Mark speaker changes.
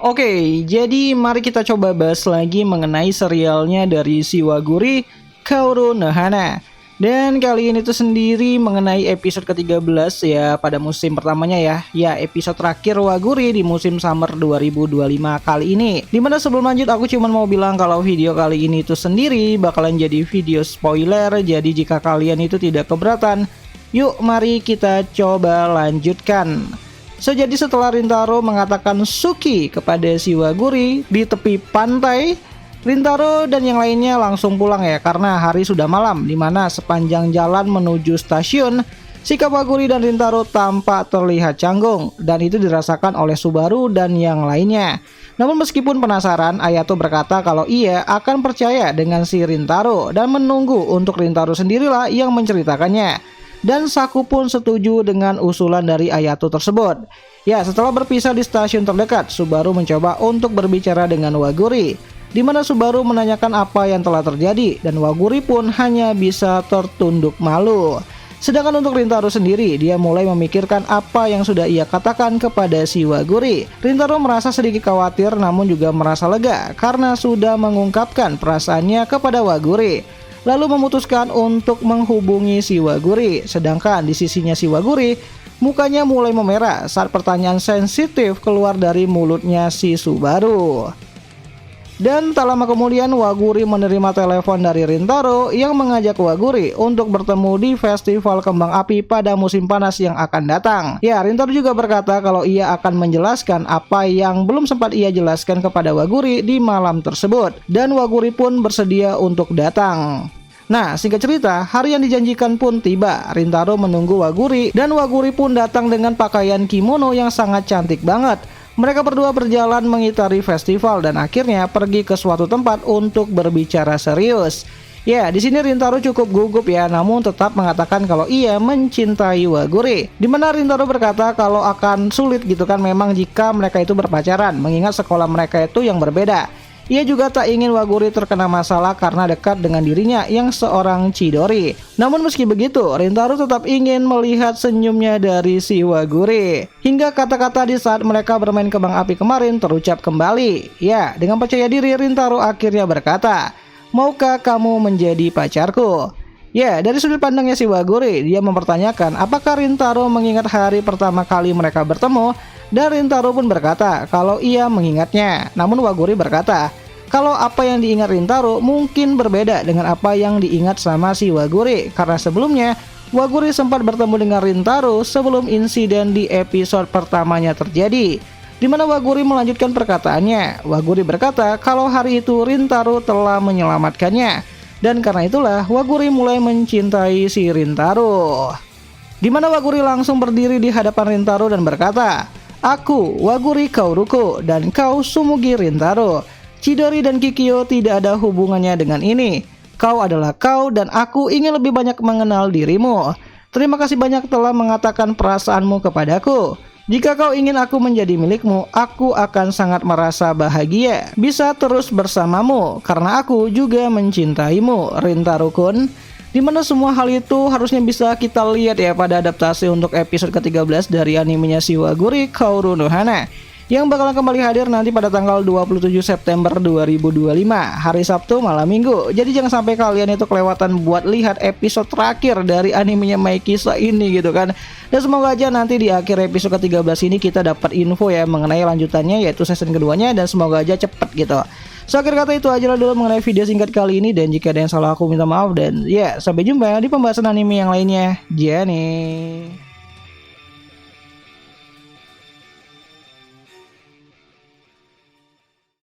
Speaker 1: Oke, jadi mari kita coba bahas lagi mengenai serialnya dari Shiwaguri Kaoru no Hana. Dan kali ini tuh sendiri mengenai episode ke-13 ya pada musim pertamanya ya. Ya, episode terakhir Waguri di musim summer 2025 kali ini. Dimana sebelum lanjut aku cuma mau bilang kalau video kali ini tuh sendiri bakalan jadi video spoiler. Jadi jika kalian itu tidak keberatan, yuk mari kita coba lanjutkan. Jadi setelah Rintaro mengatakan Suki kepada Shiwaguri di tepi pantai, Rintaro dan yang lainnya langsung pulang ya karena hari sudah malam, dimana sepanjang jalan menuju stasiun sikap Waguri dan Rintaro tampak terlihat canggung dan itu dirasakan oleh Subaru dan yang lainnya. Namun meskipun penasaran, Ayato berkata kalau ia akan percaya dengan si Rintaro dan menunggu untuk Rintaro sendirilah yang menceritakannya. Dan Saku pun setuju dengan usulan dari Ayato tersebut. Ya, setelah berpisah di stasiun terdekat, Subaru mencoba untuk berbicara dengan Waguri, di mana Subaru menanyakan apa yang telah terjadi dan Waguri pun hanya bisa tertunduk malu. Sedangkan untuk Rintaro sendiri, dia mulai memikirkan apa yang sudah ia katakan kepada si Waguri. Rintaro merasa sedikit khawatir namun juga merasa lega karena sudah mengungkapkan perasaannya kepada Waguri. Lalu memutuskan untuk menghubungi si Waguri. Sedangkan di sisinya si Waguri, mukanya mulai memerah saat pertanyaan sensitif keluar dari mulutnya si Subaru. Dan tak lama kemudian Waguri menerima telepon dari Rintaro yang mengajak Waguri untuk bertemu di festival kembang api pada musim panas yang akan datang. Ya, Rintaro juga berkata kalau ia akan menjelaskan apa yang belum sempat ia jelaskan kepada Waguri di malam tersebut. Dan Waguri pun bersedia untuk datang. Nah, singkat cerita, hari yang dijanjikan pun tiba. Rintaro menunggu Waguri dan Waguri pun datang dengan pakaian kimono yang sangat cantik banget. Mereka berdua berjalan mengitari festival dan akhirnya pergi ke suatu tempat untuk berbicara serius. Ya, di sini Rintaro cukup gugup ya, namun tetap mengatakan kalau ia mencintai Waguri. Dimana Rintaro berkata kalau akan sulit gitu kan memang jika mereka itu berpacaran, mengingat sekolah mereka itu yang berbeda. Ia juga tak ingin Waguri terkena masalah karena dekat dengan dirinya yang seorang Chidori. Namun meski begitu, Rintaro tetap ingin melihat senyumnya dari si Waguri. Hingga kata-kata di saat mereka bermain kembang api kemarin terucap kembali. Ya, dengan percaya diri Rintaro akhirnya berkata, "Maukah kamu menjadi pacarku?" Ya, dari sudut pandangnya si Waguri, dia mempertanyakan apakah Rintaro mengingat hari pertama kali mereka bertemu. Dan Rintaro pun berkata kalau ia mengingatnya. Namun Waguri berkata kalau apa yang diingat Rintaro mungkin berbeda dengan apa yang diingat sama si Waguri. Karena sebelumnya Waguri sempat bertemu dengan Rintaro sebelum insiden di episode pertamanya terjadi, di mana Waguri melanjutkan perkataannya. Waguri berkata kalau hari itu Rintaro telah menyelamatkannya. Dan karena itulah Waguri mulai mencintai si Rintaro. Di mana Waguri langsung berdiri di hadapan Rintaro dan berkata, "Aku, Waguri Kaoruko, dan kau Sumugi Rintaro. Chidori dan Kikyo tidak ada hubungannya dengan ini. Kau adalah kau dan aku ingin lebih banyak mengenal dirimu. Terima kasih banyak telah mengatakan perasaanmu kepadaku. Jika kau ingin aku menjadi milikmu, aku akan sangat merasa bahagia bisa terus bersamamu karena aku juga mencintaimu, Rintaro-kun." Dimana semua hal itu harusnya bisa kita lihat ya pada adaptasi untuk episode ke-13 dari animenya Shiwaguri Kaoru no Hana yang bakalan kembali hadir nanti pada tanggal 27 September 2025 hari Sabtu malam Minggu. Jadi jangan sampai kalian itu kelewatan buat lihat episode terakhir dari animenya Maikisa ini gitu kan. Dan semoga aja nanti di akhir episode ke-13 ini kita dapat info ya mengenai lanjutannya yaitu season keduanya dan semoga aja cepet gitu. So akhir kata itu aja lah dulu mengenai video singkat kali ini, dan jika ada yang salah aku minta maaf, dan ya sampai jumpa di pembahasan anime yang lainnya. Jani.